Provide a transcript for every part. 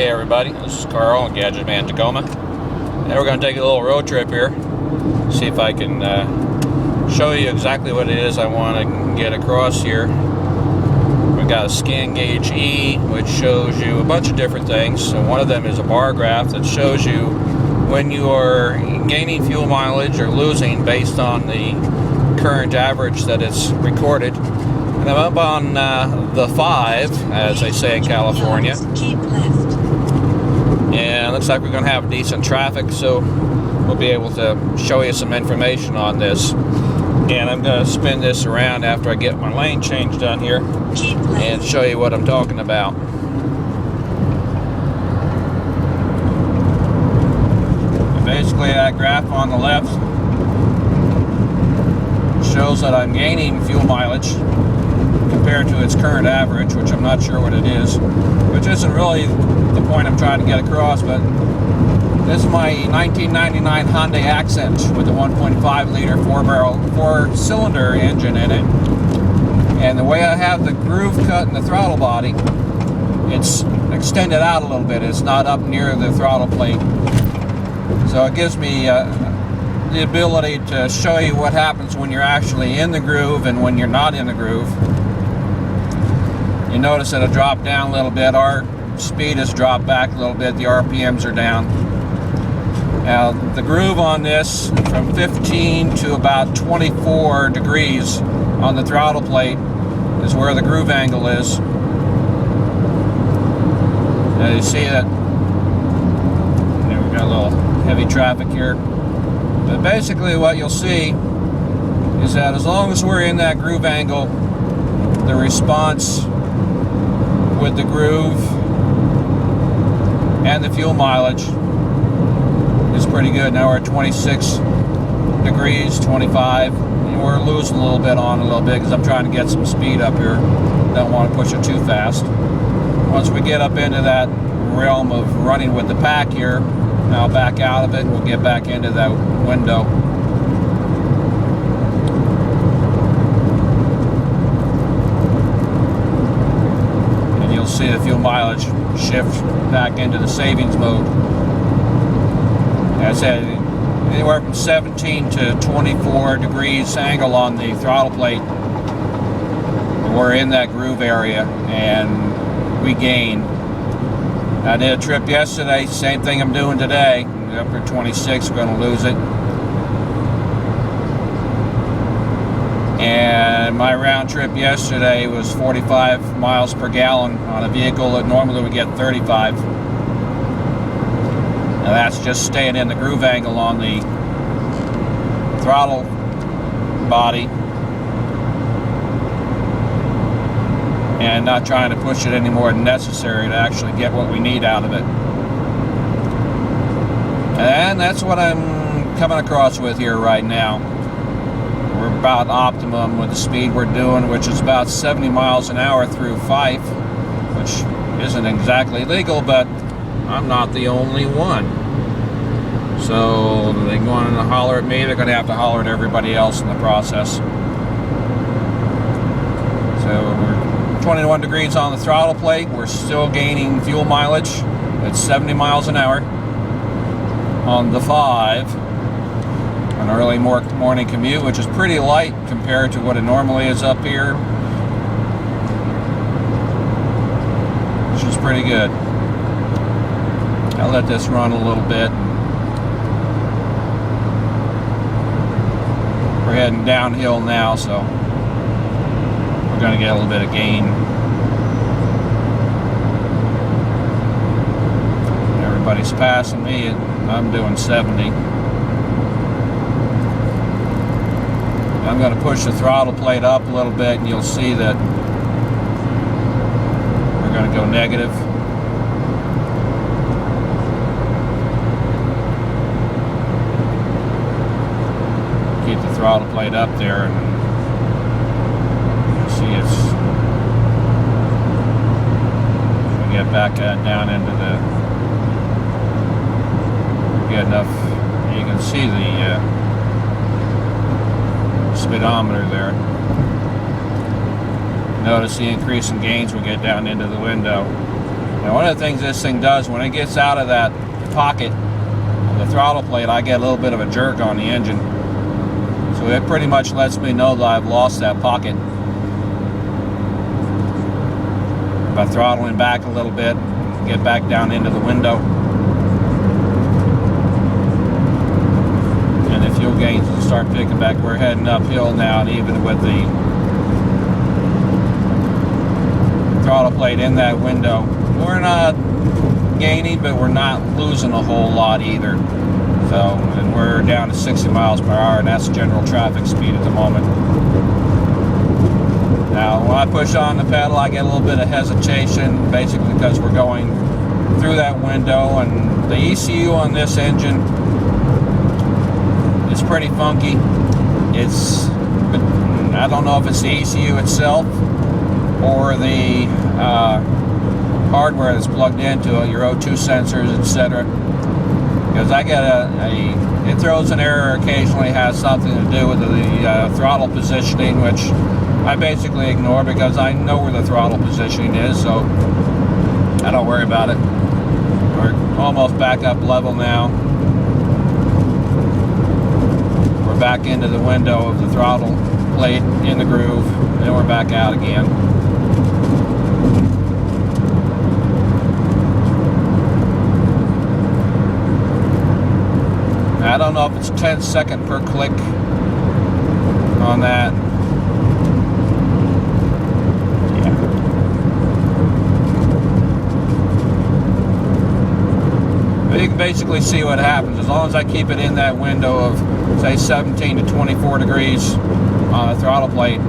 Hey everybody, this is Carl and Gadgetman Tacoma, and we're going to take a little road trip here, see if I can show you exactly what it is I want to get across here. We've got a scan gauge E, which shows you a bunch of different things, and one of them is a bar graph that shows you when you are gaining fuel mileage or losing based on the current average that it's recorded. And I'm up on the 5, as they say in California. Keep left. And it looks like we're going to have decent traffic, so we'll be able to show you some information on this. And I'm going to spin this around after I get my lane change done here and show you what I'm talking about. Basically, that graph on the left shows that I'm gaining fuel mileage compared to its current average, which I'm not sure what it is, which isn't really the point I'm trying to get across. But this is my 1999 Hyundai Accent with a 1.5 liter 4-cylinder engine in it, and the way I have the groove cut in the throttle body, it's extended out a little bit. It's not up near the throttle plate, so it gives me the ability to show you what happens when you're actually in the groove and when you're not in the groove. You notice that it dropped down a little bit. Our speed has dropped back a little bit. The RPMs are down. Now, the groove on this, from 15 to about 24 degrees on the throttle plate, is where the groove angle is. Now you see that we've got a little heavy traffic here. But basically what you'll see is that as long as we're in that groove angle, the response with the groove and the fuel mileage is pretty good. Now we're at 26 degrees, 25, and we're losing a little bit because I'm trying to get some speed up here. Don't want to push it too fast. Once we get up into that realm of running with the pack here, I'll back out of it and we'll get back into that window. See the fuel mileage shift back into the savings mode. As I said, anywhere from 17 to 24 degrees angle on the throttle plate. We're in that groove area and we gain. I did a trip yesterday, same thing I'm doing today. Up to 26, we're going to lose it. And my round trip yesterday was 45 miles per gallon on a vehicle that normally would get 35. Now that's just staying in the groove angle on the throttle body and not trying to push it any more than necessary to actually get what we need out of it. And that's what I'm coming across with here right now. We're about optimum with the speed we're doing, which is about 70 miles an hour through Fife, which isn't exactly legal, but I'm not the only one. So they're going to holler at me, they're going to have to holler at everybody else in the process. So we're 21 degrees on the throttle plate. We're still gaining fuel mileage at 70 miles an hour on the 5. An early morning commute, which is pretty light compared to what it normally is up here, which is pretty good. I'll let this run a little bit. We're heading downhill now, so we're going to get a little bit of gain. Everybody's passing me, and I'm doing 70. I'm going to push the throttle plate up a little bit and you'll see that we're going to go negative. Keep the throttle plate up there and you'll see we get back down into the, get enough, you can see the speedometer there. Notice the increase in gains we get down into the window. Now, one of the things this thing does, when it gets out of that pocket of the throttle plate, I get a little bit of a jerk on the engine. So it pretty much lets me know that I've lost that pocket. By throttling back a little bit, get back down into the window. And the fuel gains will start picking back. We're heading uphill now, and even with the throttle plate in that window, we're not gaining, but we're not losing a whole lot either. So, and we're down to 60 miles per hour, and that's general traffic speed at the moment. Now, when I push on the pedal, I get a little bit of hesitation, basically because we're going through that window, and the ECU on this engine is pretty funky. I don't know if it's the ECU itself or the hardware that's plugged into it, your O2 sensors, etc. Because I get it throws an error occasionally, has something to do with the throttle positioning, which I basically ignore because I know where the throttle positioning is, so I don't worry about it. We're almost back up level now. We're back into the window of the throttle plate in the groove, and we're back out again. I don't know if it's 10 seconds per click on that. Yeah. But you can basically see what happens as long as I keep it in that window of, say, 17 to 24 degrees on the throttle plate.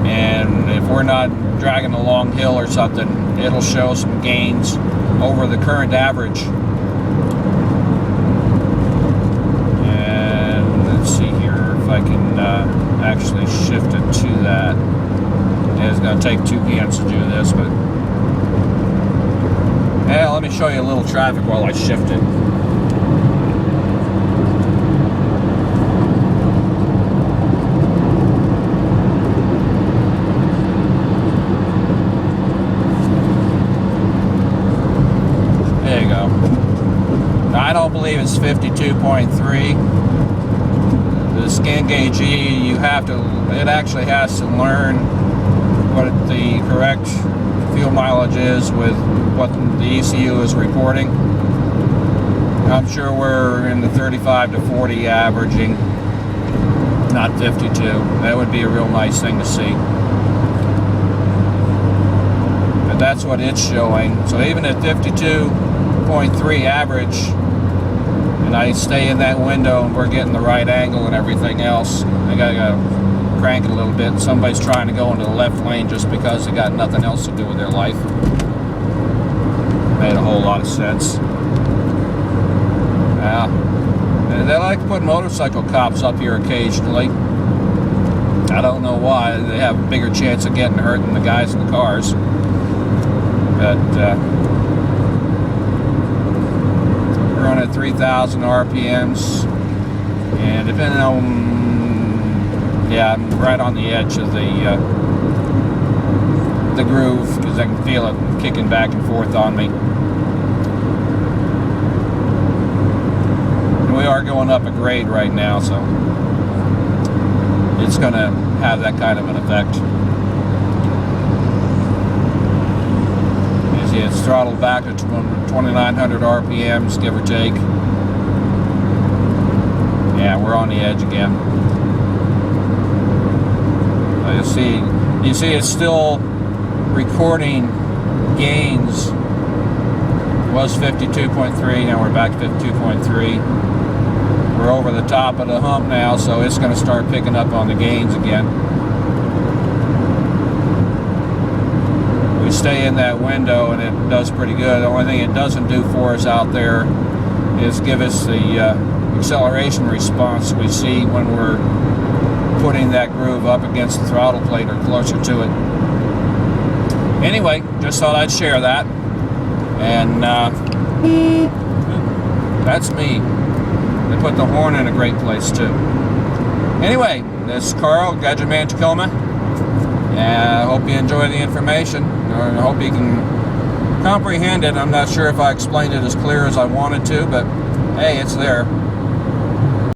And if we're not dragging a long hill or something, it'll show some gains over the current average. I can actually shift it to that. And it's going to take 2 hands to do this, but yeah, let me show you a little traffic while I shift it. There you go. Now, I don't believe it's 52.3. The scan gauge E, it actually has to learn what the correct fuel mileage is with what the ECU is reporting. I'm sure we're in the 35 to 40 averaging, not 52. That would be a real nice thing to see. But that's what it's showing. So even at 52.3 average, and I stay in that window and we're getting the right angle and everything else, I gotta crank it a little bit. Somebody's trying to go into the left lane just because they got nothing else to do with their life. Made a whole lot of sense. Yeah. And they like to put motorcycle cops up here occasionally. I don't know why. They have a bigger chance of getting hurt than the guys in the cars. But we're on at 3,000 RPMs, and depending on, yeah, I'm right on the edge of the groove because I can feel it kicking back and forth on me. And we are going up a grade right now, so it's going to have that kind of an effect. You see, it's throttled back to 2,900 RPMs, give or take. Yeah, we're on the edge again. You see it's still recording gains. It was 52.3, now we're back to 52.3. We're over the top of the hump now, so it's going to start picking up on the gains again. We stay in that window and it does pretty good. The only thing it doesn't do for us out there is give us the acceleration response we see when we're putting that groove up against the throttle plate or closer to it. Anyway, just thought I'd share that. And that's me. They put the horn in a great place too. Anyway, this is Carl, Gadgetman Tacoma. And I hope you enjoy the information. I hope you can comprehend it. I'm not sure if I explained it as clear as I wanted to, but hey, it's there.